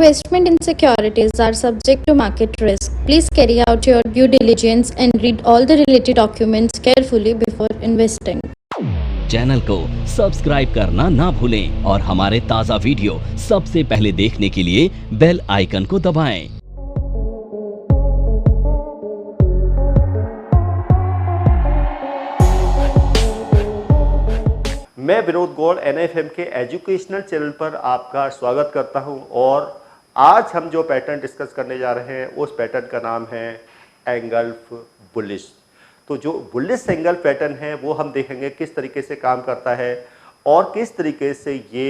Investment in securities are subject to market risk. Please carry out your due diligence and read all the related documents carefully before investing. Channel को subscribe करना ना भूलें और हमारे ताज़ा video सबसे पहले देखने के लिए बेल आइकन को दबाएं। मैं विनोद गौड़ NFM के एजुकेशनल चैनल पर आपका स्वागत करता हूं और आज हम जो पैटर्न डिस्कस करने जा रहे हैं उस पैटर्न का नाम है एंगल्फ बुलिश। तो जो बुलिश एंगल पैटर्न है वो हम देखेंगे किस तरीके से काम करता है और किस तरीके से ये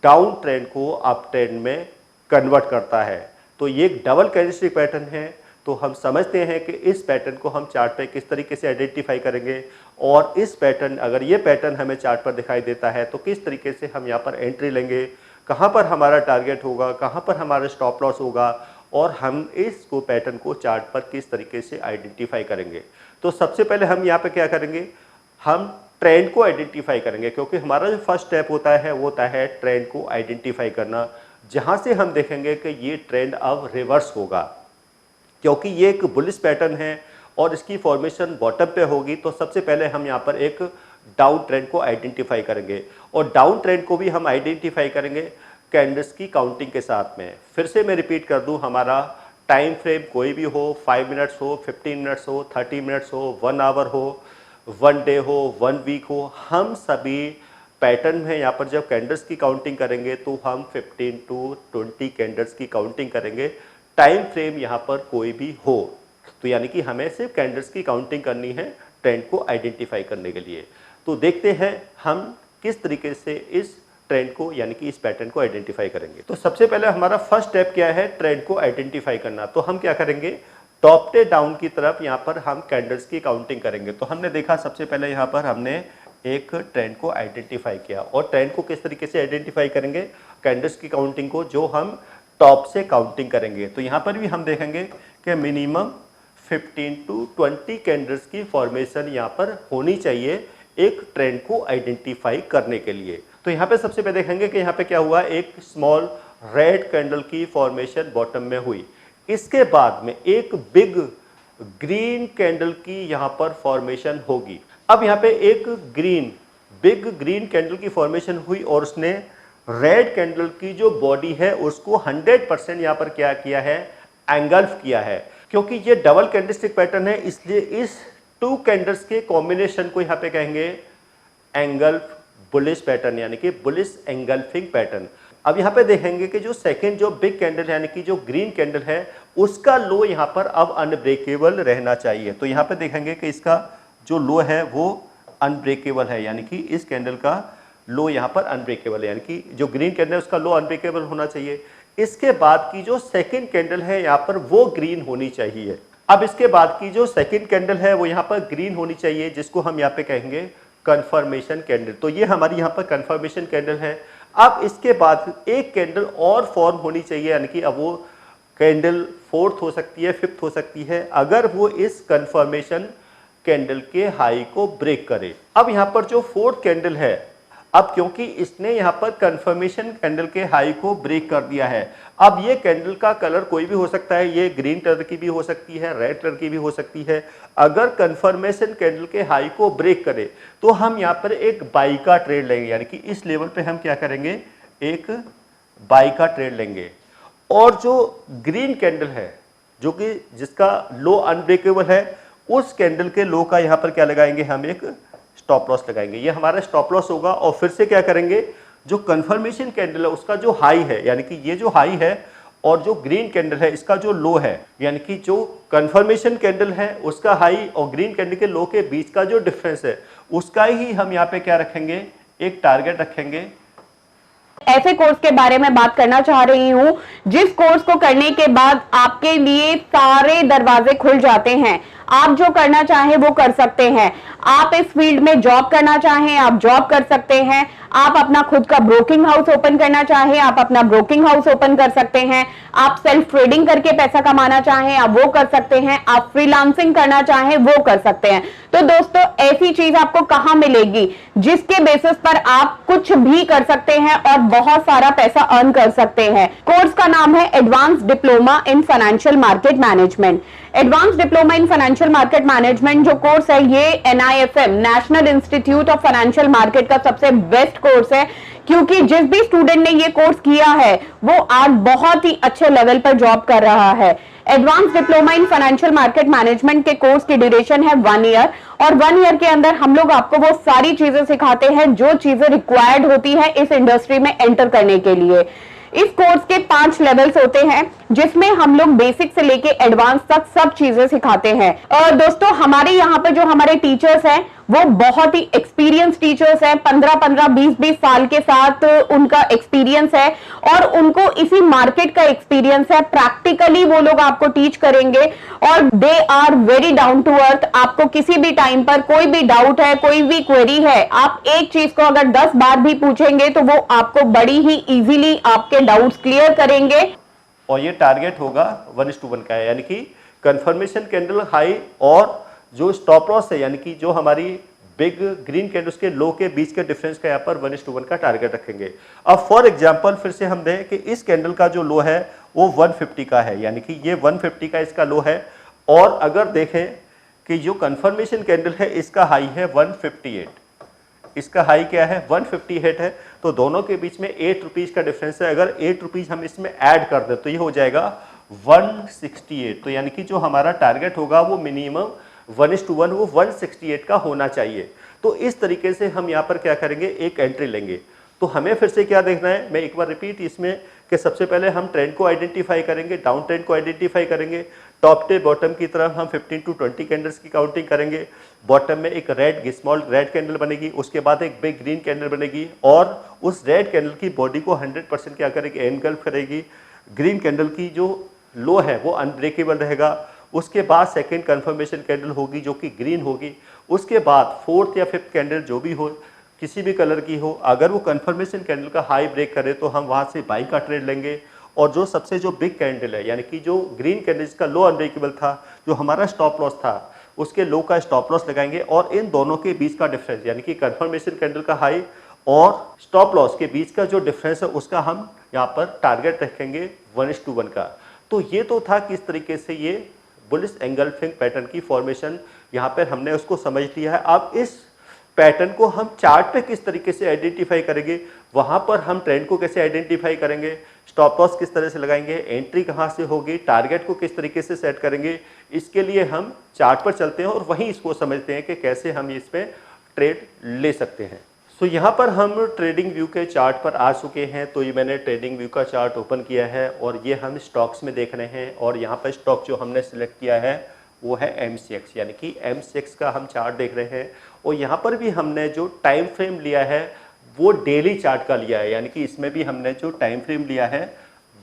डाउन ट्रेंड को अप ट्रेंड में कन्वर्ट करता है। तो ये एक डबल कैंडलस्टिक पैटर्न है। तो हम समझते हैं कि इस पैटर्न को हम चार्ट पे किस तरीके से आइडेंटिफाई करेंगे और इस पैटर्न, अगर ये पैटर्न हमें चार्ट पर दिखाई देता है तो किस तरीके से हम यहाँ पर एंट्री लेंगे, कहाँ पर हमारा टारगेट होगा, कहाँ पर हमारा स्टॉप लॉस होगा और हम इसको पैटर्न को चार्ट पर किस तरीके से आइडेंटिफाई करेंगे। तो सबसे पहले हम यहाँ पे क्या करेंगे, हम ट्रेंड को आइडेंटिफाई करेंगे, क्योंकि हमारा जो फर्स्ट स्टेप होता है वो होता है ट्रेंड को आइडेंटिफाई करना, जहाँ से हम देखेंगे कि ये ट्रेंड अब रिवर्स होगा, क्योंकि ये एक बुलिश पैटर्न है और इसकी फॉर्मेशन बॉटम पे होगी। तो सबसे पहले हम यहाँ पर एक डाउन ट्रेंड को आइडेंटिफाई करेंगे और डाउन ट्रेंड को भी हम आइडेंटिफाई करेंगे कैंडल्स की काउंटिंग के साथ में। फिर से मैं रिपीट कर दूं, हमारा टाइम फ्रेम कोई भी हो, 5 मिनट्स हो, 15 मिनट्स हो, 30 मिनट्स हो, 1 आवर हो, 1 डे हो, 1 वीक हो, हम सभी पैटर्न में यहाँ पर जब कैंडल्स की काउंटिंग करेंगे तो हम 15 to 20 कैंडल्स की काउंटिंग करेंगे, टाइम फ्रेम यहाँ पर कोई भी हो। तो यानी कि हमें सिर्फ कैंडल्स की काउंटिंग करनी है ट्रेंड को आइडेंटिफाई करने के लिए। तो देखते हैं हम किस तरीके से इस ट्रेंड को यानी कि इस पैटर्न को आइडेंटिफाई करेंगे। तो सबसे पहले हमारा फर्स्ट स्टेप क्या है, ट्रेंड को आइडेंटिफाई करना। तो हम क्या करेंगे, टॉप से डाउन की तरफ यहाँ पर हम कैंडल्स की काउंटिंग करेंगे। तो हमने देखा सबसे पहले यहाँ पर हमने एक ट्रेंड को आइडेंटिफाई किया और ट्रेंड को किस तरीके से आइडेंटिफाई करेंगे, कैंडल्स की काउंटिंग को जो हम टॉप से काउंटिंग करेंगे। तो यहाँ पर भी हम देखेंगे कि मिनिमम 15 to 20 कैंडल्स की फॉर्मेशन यहाँ पर होनी चाहिए एक ट्रेंड को आइडेंटिफाई करने के लिए। तो यहाँ पे सबसे पहले देखेंगे कि यहाँ पे क्या हुआ, एक स्मॉल रेड कैंडल की फॉर्मेशन बॉटम में हुई। इसके बाद में एक बिग ग्रीन कैंडल की यहाँ पर फॉर्मेशन होगी। अब यहाँ पे एक बिग ग्रीन कैंडल की फॉर्मेशन हुई और उसने रेड कैंडल की जो बॉडी है उसको 100% यहाँ पर क्या किया है, एंगल्फ किया है। क्योंकि ये डबल कैंडलस्टिक पैटर्न है इसलिए इस 2 कैंडल्स के कॉम्बिनेशन को यहाँ पे कहेंगे एंगल्फ बुलिश पैटर्न, यानी कि बुलिश एंगल्फिंग पैटर्न। अब यहाँ पे देखेंगे कि जो सेकंड जो बिग कैंडल यानी कि जो ग्रीन कैंडल है उसका लो यहाँ पर अब अनब्रेकेबल रहना चाहिए। तो यहाँ पे देखेंगे कि इसका जो लो है वो अनब्रेकेबल है, यानी कि इस कैंडल का लो यहाँ पर अनब्रेकेबल है, यानी कि जो ग्रीन कैंडल है उसका लो अनब्रेकेबल होना चाहिए। इसके बाद की जो सेकंड कैंडल है यहाँ पर वो ग्रीन होनी चाहिए। अब इसके बाद की जो सेकंड कैंडल है वो यहाँ पर ग्रीन होनी चाहिए, जिसको हम यहाँ पे कहेंगे कंफर्मेशन कैंडल। तो ये हमारी यहाँ पर कंफर्मेशन कैंडल है। अब इसके बाद एक कैंडल और फॉर्म होनी चाहिए, यानी कि अब वो कैंडल 4th हो सकती है, 5th हो सकती है, अगर वो इस कंफर्मेशन कैंडल के हाई को ब्रेक करे। अब यहाँ पर जो 4th कैंडल है, अब क्योंकि इसने यहाँ पर कंफर्मेशन कैंडल के हाई को ब्रेक कर दिया है, अब ये कैंडल का कलर कोई भी हो सकता है, ये ग्रीन कलर की भी हो सकती है, रेड कलर की भी हो सकती है। अगर कंफर्मेशन कैंडल के हाई को ब्रेक करे तो हम यहाँ पर एक बाई का ट्रेड लेंगे, यानी कि इस लेवल पे हम क्या करेंगे, एक बाई का ट्रेड लेंगे। और जो ग्रीन कैंडल है जो कि जिसका लो अनब्रेकेबल है, उस कैंडल के लो का यहाँ पर क्या लगाएंगे, हम एक स्टॉप लॉस लगाएंगे। ये हमारा स्टॉप लॉस होगा। और फिर से क्या करेंगे, जो कंफर्मेशन कैंडल है उसका जो हाई है, यानी कि ये जो हाई है और जो ग्रीन कैंडल है इसका जो लो है, यानी कि जो कंफर्मेशन कैंडल है उसका हाई और ग्रीन कैंडल के लो के बीच का जो डिफरेंस है उसका ही हम यहाँ पे क्या रखेंगे, एक टारगेट रखेंगे। ऐसे कोर्स के बारे में बात करना चाह रही हूं जिस कोर्स को करने के बाद आपके लिए सारे दरवाजे खुल जाते हैं। आप जो करना चाहें वो कर सकते हैं। आप इस फील्ड में जॉब करना चाहें आप जॉब कर सकते हैं। आप अपना खुद का ब्रोकिंग हाउस ओपन करना चाहें, आप अपना ब्रोकिंग हाउस ओपन कर सकते हैं। आप सेल्फ ट्रेडिंग करके पैसा कमाना चाहें, आप वो कर सकते हैं। आप फ्रीलांसिंग करना चाहें, वो कर सकते हैं। तो दोस्तों, ऐसी चीज आपको कहां मिलेगी जिसके बेसिस पर आप कुछ भी कर सकते हैं और बहुत सारा पैसा अर्न कर सकते हैं। कोर्स का नाम है advance diploma in financial market management. Advance diploma in financial market management जो कोर्स है, ये NIFM national institute of financial market का सबसे बेस्ट कोर्स है, क्योंकि जिस भी स्टूडेंट ने ये कोर्स किया है वो आज बहुत ही अच्छे लेवल पर जॉब कर रहा है। Advance diploma in financial market management के कोर्स की ड्यूरेशन है 1 ईयर, और 1 ईयर के अंदर हम लोग आपको वो सारी चीजें सिखाते हैं जो चीजें रिक्वायर्ड होती है इस इंडस्ट्री में एंटर करने के लिए। इस कोर्स के 5 लेवल्स होते हैं, जिसमें हम लोग बेसिक से लेके एडवांस तक सब चीजें सिखाते हैं। और दोस्तों, हमारे यहाँ पे जो हमारे टीचर्स हैं वो बहुत ही एक्सपीरियंस टीचर्स हैं। 15-15, 20-20 साल के साथ उनका एक्सपीरियंस है और उनको इसी मार्केट का एक्सपीरियंस है। प्रैक्टिकली वो लोग आपको टीच करेंगे और they are very down to earth. आपको किसी भी टाइम पर कोई भी डाउट है, कोई भी क्वेरी है, आप एक चीज को अगर 10 बार भी पूछेंगे तो वो आपको बड़ी ही इजीली आपके डाउट्स क्लियर करेंगे। और ये टारगेट होगा 1:1 का है, यानी कि कंफर्मेशन कैंडल हाई और जो स्टॉप लॉस है, यानी कि जो हमारी बिग ग्रीन कैंडल्स के लो के बीच के डिफरेंस का यहाँ पर 1:1 का टारगेट रखेंगे। अब फॉर एग्जांपल फिर से हम दें कि इस कैंडल का जो लो है वो 150 का है, यानी कि ये 150 का इसका लो है। और अगर देखें कि जो कंफर्मेशन कैंडल है इसका हाई है 158, इसका हाई क्या है 158 है, तो दोनों के बीच में 8 रुपीज का डिफरेंस है। अगर 8 रुपीज हम इसमें ऐड कर दें तो ये हो जाएगा 168। तो यानी कि जो हमारा टारगेट होगा वो मिनिमम 1:1 वो 168 का होना चाहिए। तो इस तरीके से हम यहाँ पर क्या करेंगे, एक एंट्री लेंगे। तो हमें फिर से क्या देखना है, मैं एक बार रिपीट इसमें कि सबसे पहले हम ट्रेंड को आइडेंटिफाई करेंगे, डाउन ट्रेंड को आइडेंटिफाई करेंगे। टॉप से बॉटम की तरफ हम 15 to 20 कैंडल्स की काउंटिंग करेंगे। बॉटम में एक स्मॉल रेड कैंडल बनेगी, उसके बाद एक बिग ग्रीन कैंडल बनेगी और उस रेड कैंडल की बॉडी को 100% क्या करेगी, एनगल्फ करेगी। ग्रीन कैंडल की जो लो है वो अनब्रेकेबल रहेगा। उसके बाद सेकंड कंफर्मेशन कैंडल होगी जो कि ग्रीन होगी। उसके बाद फोर्थ या फिफ्थ कैंडल जो भी हो, किसी भी कलर की हो, अगर वो कंफर्मेशन कैंडल का हाई ब्रेक करे तो हम वहाँ से बाई का ट्रेड लेंगे। और जो सबसे जो बिग कैंडल है, यानी कि जो ग्रीन कैंडल जिसका लो अनब्रेकेबल था, जो हमारा स्टॉप लॉस था, उसके लो का स्टॉप लॉस लगाएंगे। और इन दोनों के बीच का डिफरेंस, यानी कि कंफर्मेशन कैंडल का हाई और स्टॉप लॉस के बीच का जो डिफरेंस है उसका हम यहाँ पर टारगेट रखेंगे 1:1 का। तो ये तो था किस तरीके से ये बुलिश एंगल्फिंग पैटर्न की फॉर्मेशन, यहाँ पर हमने उसको समझ लिया है। अब इस पैटर्न को हम चार्ट पे किस तरीके से आइडेंटिफाई करेंगे, वहाँ पर हम ट्रेंड को कैसे आइडेंटिफाई करेंगे, स्टॉप लॉस किस तरह से लगाएंगे, एंट्री कहाँ से होगी, टारगेट को किस तरीके से सेट करेंगे, इसके लिए हम चार्ट पर चलते हैं और वहीं इसको समझते हैं कि कैसे हम इसमें ट्रेड ले सकते हैं। सो यहाँ पर हम ट्रेडिंग व्यू के चार्ट पर आ चुके हैं। तो ये मैंने ट्रेडिंग व्यू का चार्ट ओपन किया है और ये हम स्टॉक्स में देख रहे हैं। और यहाँ पर स्टॉक जो हमने सिलेक्ट किया है वो है MCX, यानी कि MCX का हम चार्ट देख रहे हैं। और यहाँ पर भी हमने जो टाइम फ्रेम लिया है वो डेली चार्ट का लिया है, यानी कि इसमें भी हमने जो टाइम फ्रेम लिया है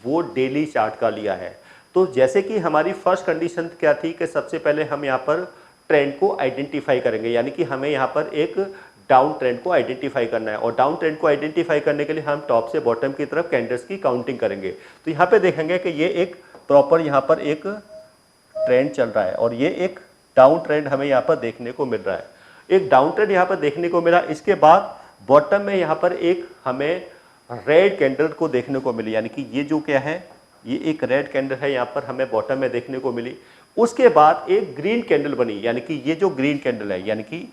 वो डेली चार्ट का लिया है। तो जैसे कि हमारी फर्स्ट कंडीशन क्या थी कि सबसे पहले हम यहाँ पर ट्रेंड को आइडेंटिफाई करेंगे, यानी कि हमें यहाँ पर एक डाउन ट्रेंड को आइडेंटिफाई करना है। और डाउन ट्रेंड को आइडेंटिफाई करने के लिए हम टॉप से बॉटम की तरफ कैंडल्स की काउंटिंग करेंगे। तो यहाँ पे देखेंगे कि ये एक प्रॉपर यहाँ पर एक ट्रेंड चल रहा है और ये एक डाउन ट्रेंड हमें यहाँ पर देखने को मिल रहा है। एक डाउन ट्रेंड यहाँ पर देखने को मिला। इसके बाद बॉटम में यहाँ पर एक हमें रेड कैंडल को देखने को मिली, यानी कि ये जो क्या है, ये एक रेड कैंडल है यहाँ पर हमें बॉटम में देखने को मिली। उसके बाद एक ग्रीन कैंडल बनी, यानी कि ये जो ग्रीन कैंडल है, यानी कि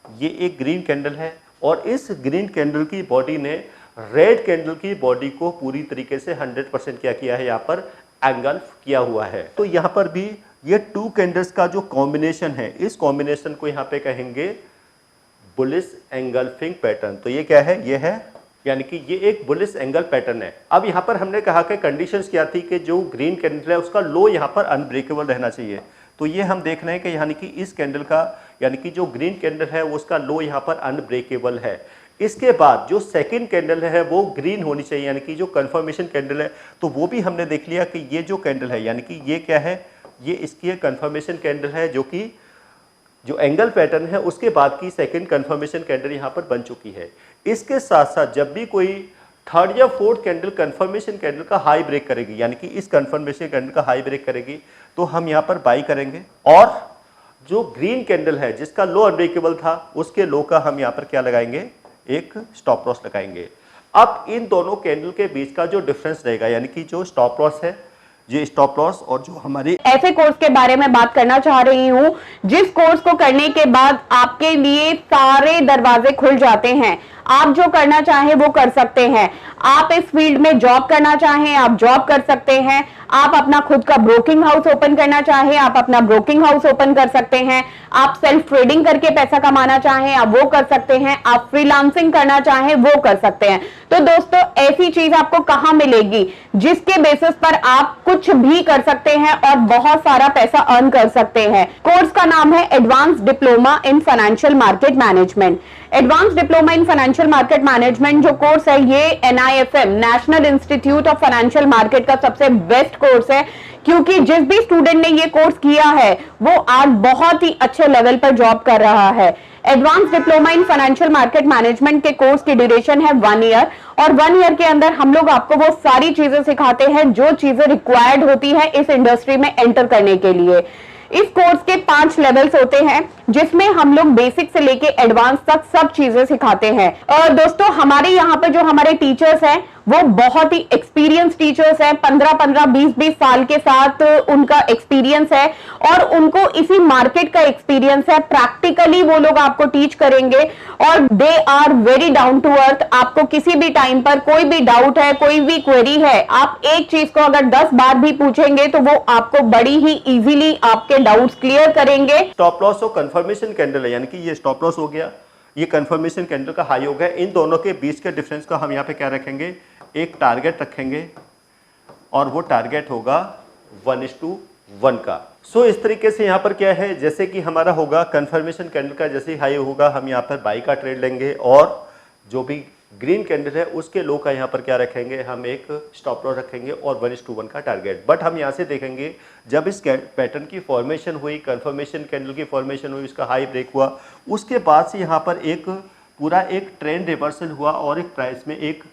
ये एक ग्रीन कैंडल है और इस ग्रीन कैंडल की बॉडी ने रेड कैंडल की बॉडी को पूरी तरीके से 100% क्या किया है, यहाँ पर एंगल्फ किया हुआ है। तो यहाँ पर भी ये 2 कैंडल्स का जो कॉम्बिनेशन है, इस कॉम्बिनेशन को यहाँ पे कहेंगे बुलिश एंगल्फिंग पैटर्न। तो ये क्या है, ये है, यानी कि ये एक बुलिश एंगल पैटर्न है। अब यहाँ पर हमने कहा कि कंडीशंस क्या थी कि जो ग्रीन कैंडल है उसका लो यहाँ पर अनब्रेकेबल रहना चाहिए। तो ये हम देख रहे हैं कि यानी कि इस कैंडल का, यानी कि जो ग्रीन कैंडल है उसका लो यहाँ पर अनब्रेकेबल है। इसके बाद जो सेकंड कैंडल है वो ग्रीन होनी चाहिए, यानी कि जो कंफर्मेशन कैंडल है, तो वो भी हमने देख लिया कि ये जो कैंडल है, यानी कि ये क्या है, ये इसकी कंफर्मेशन कैंडल है जो कि जो एंगल पैटर्न है उसके बाद की सेकंड कंफर्मेशन कैंडल यहाँ पर बन चुकी है। इसके साथ साथ जब भी कोई थर्ड या फोर्थ कैंडल कंफर्मेशन कैंडल का हाई ब्रेक करेगी, यानी कि इस कंफर्मेशन कैंडल का हाई ब्रेक करेगी, तो हम यहाँ पर बाई करेंगे। और जो ग्रीन कैंडल है जिसका लो अनब्रेकेबल था, उसके लो का हम यहाँ पर क्या लगाएंगे, एक स्टॉप लॉस लगाएंगे। अब इन दोनों कैंडल के बीच का जो डिफरेंस रहेगा, यानी कि जो स्टॉप लॉस है, ये स्टॉप लॉस और जो हमारी ऐसे कोर्स के बारे में बात करना चाह रही हूं जिस कोर्स को करने के बाद आपके लिए सारे दरवाजे खुल जाते हैं। आप जो करना चाहें वो कर सकते हैं। आप इस फील्ड में जॉब करना चाहें, आप जॉब कर सकते हैं। आप अपना खुद का ब्रोकिंग हाउस ओपन करना चाहें, आप अपना ब्रोकिंग हाउस ओपन कर सकते हैं। आप सेल्फ ट्रेडिंग करके पैसा कमाना चाहें, आप वो कर सकते हैं। आप फ्रीलांसिंग करना चाहें, वो कर सकते हैं। तो दोस्तों, ऐसी चीज आपको कहां मिलेगी जिसके बेसिस पर आप कुछ भी कर सकते हैं और बहुत सारा पैसा अर्न कर सकते हैं। कोर्स का नाम है advance diploma in financial market management. Advance diploma in financial market management जो कोर्स है, ये NIFM national institute of financial market का सबसे बेस्ट कोर्स है, क्योंकि जिस भी स्टूडेंट ने ये कोर्स किया है वो आज बहुत ही अच्छे लेवल पर जॉब कर रहा है। Advance diploma in financial market management के कोर्स की ड्यूरेशन है 1 ईयर, और 1 ईयर के अंदर हम लोग आपको वो सारी चीजें सिखाते हैं जो चीजें रिक्वायर्ड होती है इस इंडस्ट्री में एंटर करने के लिए। इस कोर्स के 5 लेवल्स होते हैं जिसमें हम लोग बेसिक से लेके एडवांस तक सब चीजें सिखाते हैं। और दोस्तों, हमारे यहाँ पे जो हमारे टीचर्स हैं वो बहुत ही एक्सपीरियंस टीचर्स हैं। 15-15, 20-20 साल के साथ उनका एक्सपीरियंस है और उनको इसी मार्केट का एक्सपीरियंस है। प्रैक्टिकली वो लोग आपको टीच करेंगे और they are very down to earth. आपको किसी भी टाइम पर कोई भी डाउट है, कोई भी क्वेरी है, आप एक चीज को अगर 10 बार भी पूछेंगे तो वो आपको बड़ी ही इजीली आपके डाउट्स क्लियर करेंगे। स्टॉप लॉस और कंफर्मेशन कैंडल है, यानी कि ये स्टॉप लॉस हो गया, ये कंफर्मेशन कैंडल का हाई हो गया। इन दोनों के बीच के डिफरेंस का हम यहाँ पे क्या रखेंगे, एक टारगेट रखेंगे और वो टारगेट होगा 1:1 का। सो इस तरीके से यहाँ पर क्या है, जैसे कि हमारा होगा कंफर्मेशन कैंडल का जैसे हाई होगा, हम यहाँ पर बाई का ट्रेड लेंगे और जो भी ग्रीन कैंडल है उसके लो का यहाँ पर क्या रखेंगे, हम एक स्टॉप लॉस रखेंगे और 1:1 का टारगेट। बट हम यहाँ से देखेंगे जब इस पैटर्न की फॉर्मेशन हुई, कंफर्मेशन कैंडल की फॉर्मेशन हुई, उसका हाई ब्रेक हुआ, उसके बाद से यहाँ पर एक पूरा एक ट्रेंड रिवर्सल हुआ और एक प्राइस में एक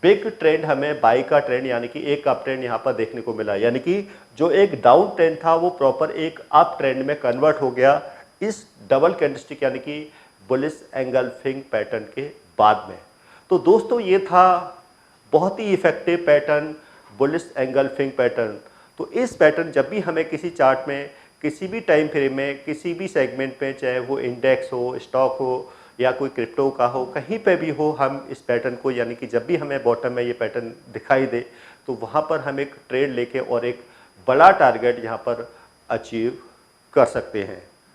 बिग ट्रेंड, हमें बाई का ट्रेंड यानी कि एक अप ट्रेंड यहाँ पर देखने को मिला। यानी कि जो एक डाउन ट्रेंड था वो प्रॉपर एक अप ट्रेंड में कन्वर्ट हो गया इस डबल कैंडलस्टिक यानी कि बुलिश एंगल्फिंग पैटर्न के बाद में। तो दोस्तों, ये था बहुत ही effective pattern, bullish engulfing pattern. तो इस पैटर्न जब भी हमें किसी चार्ट में, किसी भी टाइम फ्रेम में, किसी भी सेगमेंट में, चाहे वो इंडेक्स हो, स्टॉक हो या कोई क्रिप्टो का हो, कहीं पे भी हो, हम इस पैटर्न को, यानी कि जब भी हमें बॉटम में ये पैटर्न दिखाई दे तो वहाँ पर हम एक ट्रेड लेके और एक बड़ा टारगेट यहाँ पर अचीव कर सकते हैं।